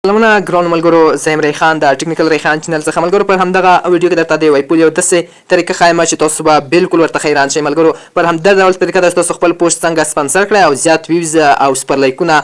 سلامونه ګرانو ملګرو، زه یم ریحان د ټکنیکل ریحان چینل څخه. ملګرو پر همدغه ویډیو کې درته د وایپول یو داسې طریقه ښایم چې تاسو به بالکل ورته حیران شئ. ملګرو پر همدغه ډول طریقه تاسو خپل پوسټ څنګه سپانسر کړئ او زیات ویوز او سپرلایکونه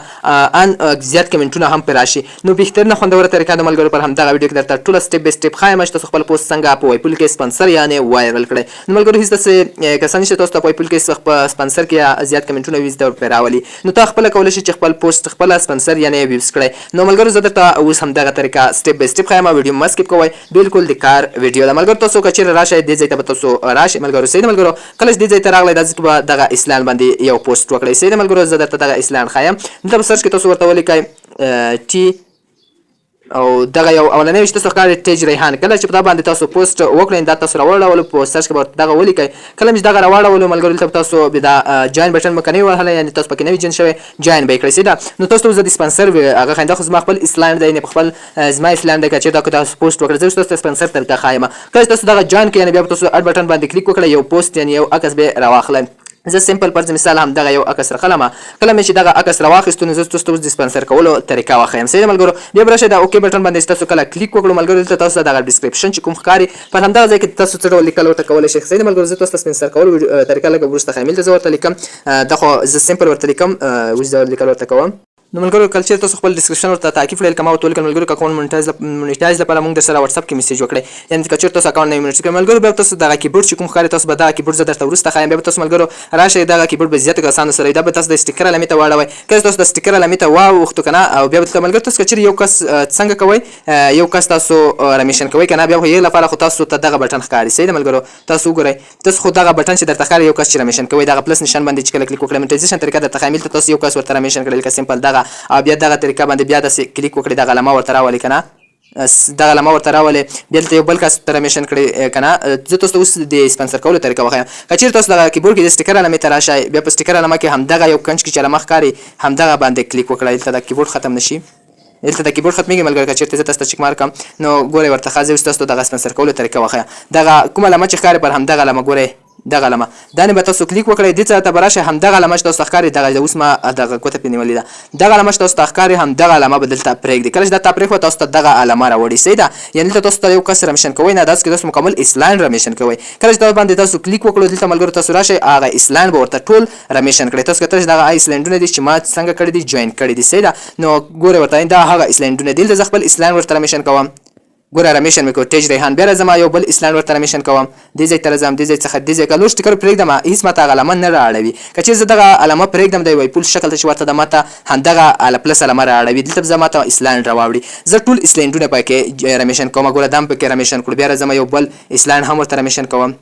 ان زیات کمنټونه هم پرې راشي. نو بهترینه خوندوره طریقه د ملګرو پر همدغه ویډیو کې درته ټوله سټپ بای سټپ ښایم چې تاسو خپل پوسټ څنګه په وایپول کې سپانسر یعنې وایرل کړئ. نو ملګرو هېڅ داسې کسان نشته تاسو ته په وایپول کې په سپانسر کې زیات کمنټونه ویوز پرې راولي. نو تا خپله کولی شئ چې خپل پوسټ خپله سپانسر یعنې ویوز کړئ. نو ملګرو زه درته اوس همدغه طریقه سټپ بای سټپ ښایم. ویډیو مه سکپ کوئ، بالکل د کار ویډیو ده. ملګرو تاسو که چېرې راشئ دې ځای ته به تاسو راشئ. ملګرو صحیح ده ملګرو، کله چې دې ځای ته راغلی دا ځای کې به دغه اسلان باندې یو پوسټ وکړئ. صحیح ده ملګرو، زه درته دغه اسلان ښایم. دلته په سرچ کې تاسو ورته ولیکئ ټي او دغه یو اولنی چې تاسو ښکاري ټیج ریحان. کله چې په دا باندې تاسو پوسټ وکړئ دا تاسو راواړولو په سرچ کې به دغه ولیکئ. کله چې دغه راواړولو ملګرو دلته تاسو دا جاین بټن مو که نه وي وهلی، یعنې تاسو پکې نه وي جین شوی، جاین به یې کړئ. صحیح ده. نو تاسو ته زه د سپانسر هغه ښایم. دا خو زما خپل اسلان دی، یعنې په خپل زما اسلان دی. که چېرته که تاسو پوسټ وکړئ زه تاسو ته سپانسر طریقه ښایم. کله چې تاسو دغه جاین کړئ یعنې بیا به تاسو اډ بټن باندې کلیک وکړئ، یو پوسټ یعنې یو عکس به یې راواخلئ. زه سمپل پر مثال هم دغه یو عکس راخلم. کله مې چې دغه عکس راواخیستو نو زه تاسو ته اوس د سپانسر کولو طریقه وښیم. صحیح ده ملګرو، بیا به راشئ د اوکې بټن باندې چې تاسو کله کلیک وکړو ملګرو دلته تاسو دغه ډسکرپشن چې کوم ښکاري پر همدغه ځای کې تاسو څه ډول لیکل ورته کولی شئ. صحیح ده ملګرو، زه تاسو ته سپانسر کولو طریقه لږ وروسته ښایم. دلته زه ورته لیکم دا خو زه سمپل ورته لیکم، اوس زه لیکل ورته کوم. نو ملګرو کله چې تاسو خپل ډسکرپشن ورته تعقیب کړئ کما ورته ولیکل ملګرو که اکاونټ مونیټایز لپاره موږ درسره واتساپ کې میسیج وکړئ. یعنې که چېرته تاسو اکاونټ نه وي مونیټایز کړی ملګرو بیا تاسو دغه کیبورډ چې کوم ښکاري تاسو به دغه کیبورډ زه درته وروسته ښایم. بیا به تاسو ملګرو راشئ دغه کیبورډ به زیاتو کسانو سره وي. دا به تاسو د سټیکر علامې ته واړوئ. کله چې تاسو د سټیکر علامې ته واوښتو که نه او بیا به دلته ملګرو تاسو که چېرې یو کس څنګه کوئ یو کس تاسو رامیشن کوئ که نه، بیا خو هغې لپاره خو تاسو ته دغه بټن ښکاري. صحیح ده ملګرو، تاسو وګورئ تاسو خو دغه بټن چې درته ښکاري یو کس چې رامیشن کوئ دغه پلس نشان باندې چې کله کلیک وکړئ مونیټایزیشن طریقه درته ښایم. دلته تاسو یو کس ورته رامیشن کړئ لکه سمپل دغه او بیا دغه طریقه باندې بیا داسې کلیک وکړئ، دغه علامه ورته راولئ که نه، دغه علامه ورته راولئ. بیا دلته یو بل کس ته رامیشن کړئ که نه. زه تاسو ته اوس د سپانسر کولو طریقه وښیم. که چېرې تاسو دغه کیبورډ کې د سټیکر علامې ته راشئ بیا په سټیکر علامه کې همدغه یو کنج کې چې علامه ښکاري همدغه باندې کلیک وکړئ. دلته د کیبورډ ختم نه شي، دلته د کیبورډ ختمېږي ملګرو. که چېرته زه تاسو ته چک مارک کړم نو ګورئ ورته ښه. زه اوس تاسو ته دغه سپانسر کولو طریقه وښیم. دغه کومه علامه چې ښکاري پر همدغه علامه ګورئ، دغه علامه دا نه به تاسو کلیک وکړئ. دې ځای ته به راشئ همدغه علامه چې تاسو ته ښکاري دغه اوس ما دغه ګوته پرې نیولې ده، دغه علامه چې تاسو ته ښکاري همدغه علامه به دلته پرېږدي. کله چې دا تا پرېښوه تاسو ته دغه علامه راوړي. صحیح ده، یعنې دلته تاسو ته یو کس رامیشن کوئ نه، داسې کې تاسو مکمل اسلان رامیشن کوئ. کله چې دا باندې تاسو کلیک وکړو دلته ملګرو تاسو راشئ هغه اسلان به ورته ټول رامیشن کړئ. تاسو کتلی چې دغه اسلانډونه دي چې ما څنګه کړي دي جوین کړي دي. صحیح ده، نو ګورئ ورته دا هغه اسلانډونه دي. دلته زه خپل اسلان ورته رامیشن کوم. ګوره رامیشن مې کړو ټیج ریحان. بیا راځم یو بل اسلان ورته رامیشن کوم. دې ځای ته راځم، دې ځای څخه دې ځای که لوړ سټیکر پرېږدم هېڅ ماته هغه علامه نه رااړوي. که چېرې زه دغه علامه پرېږدم د وایپول شکل ته چې ورته د ماته همدغه پلس علامه رااړوي، دلته به زه ماته اسلان راواوړي. زه ټول اسلانډونه پکې رامیشن کوم. ګوره دا هم پکې رامیشن کړو. بیا راځم یو بل اسلان هم ورته رامیشن کوم.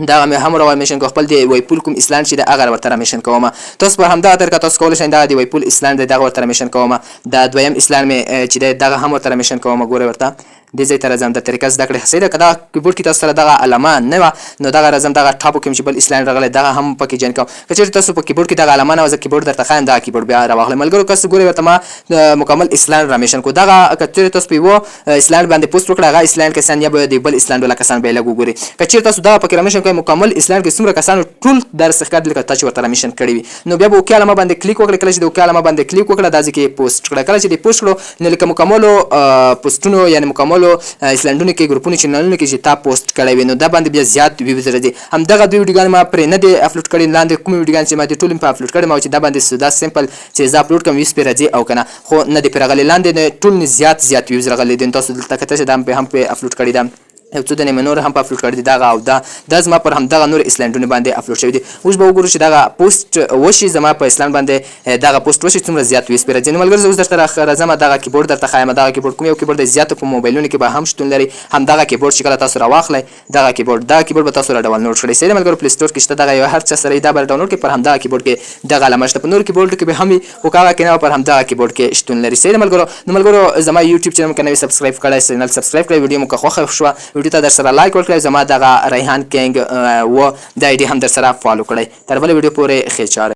دغه مې هم رامیشن کوم. خپل د وایپول کوم اسلان چې دی هغه ورته رامیشن کوم. تاسو په همدغه طریقه تاسو کولی شئ دغه د وایپول اسلان دی دغه ورته رامیشن کوم. دا دویم اسلان مې چې دی دغه هم ورته رامیشن کوم. ګورئ ورته دې ځای ته راځم، د طریقه زده کړئ. صحیح ده، که دغه کیبورډ کې تاسو سره دغه علامه نه وه نو دغه راځم دغه ټاپو کې چې بل اسلان راغلی دغه هم پکې جوین کوم. که چېرې تاسو په کیبورډ کې دغه علامه نه وه زه کیبورډ درته ښایم دغه کیبورډ بیا راواخلئ. ملګرو که ګورئ ورته ما مکمل اسلان رامیشن کړو. دغه که چېرې تاسو په یوه اسلان باندې پوسټ وکړئ هغه اسلان کسان یا به د بل اسلان والا کسان به یې لږ وګورئ. که چېرې تاسو دغه پکې رامیشن کوئ مکمل اسلان کې څومره کسانو ټول درس ښکاري لکه تا چې ورته رامیشن کړي وي. نو بیا به اوکې علامه باندې کلیک وکړئ. کله چې د اوکې علامه باندې کلیک وکړه دا ځای کې پوسټ کړه. کله چې دې پوسټ کړو نو لکه مکملو پوسټونو یعنې مکملو اسلانډونو کې ګروپونو چینلونو کې چې تا پوسټ کړی وي نو دا باندې بیا زیات ویوز راځي. همدغه دوه ویډیوګانې ما پرې نه دي اپلوډ کړي، لاندې کومې ویډیوګانې چې ما دي ټول مې په اپلوډ کړي ما چې دا باندې دا سمپل چې زه اپلوډ کړم ویوز پرې راځي او که نه خو نه دي پرې راغلي. لاندې ټول مې زیات ویوز راغلي دي. تاسو دلته کتلی شئ دا هم پرې اپلوډ کړي ده، یو څو دنې مې نور هم په اپلوډ کړي دي دغه او دا زما پر همدغه نور اسلانډونه باندې اپلوډ شوي دي. اوس به وګورو چې دغه پوسټ وشي زما په اسلام باندې دغه پوسټ وشي څومره زیات ویوز پرې راځي. نو ملګرو زه اوس درته راځم دغه کیبورډ درته ښایم. دغه کیبورډ کوم یو کیبورډ دی زیاتو په موبایلونو کې به هم شتون لري. همدغه کیبورډ چې کله تاسو راواخلئ دغه کیبورډ به تاسو را ډاونلوډ کړئ. صحیح ده ملګرو، پلی سټور کې شته دغه یو هر چا سره یې دا به ډاونلوډ کړئ. پر همدغه کیبورډ کې دغه علامه شته. په نورو کیبورډو کې به هم وي خو هغه کې نه پر همدغه کیبورډ کې شتون لري. صحیح ده ملګرو. نو ملګرو زما یوټیوب چینل که نه وي سبسکرایب کړی چینل سبسکرایب کړئ. ویډیو مو که خوښه شوه ویډیو ته درسره لایک ورکړئ. زما دغه ریحان کینګ و د آی ډي هم درسره فالو کړئ. تر بلې ویډیو پورې ښې چارې.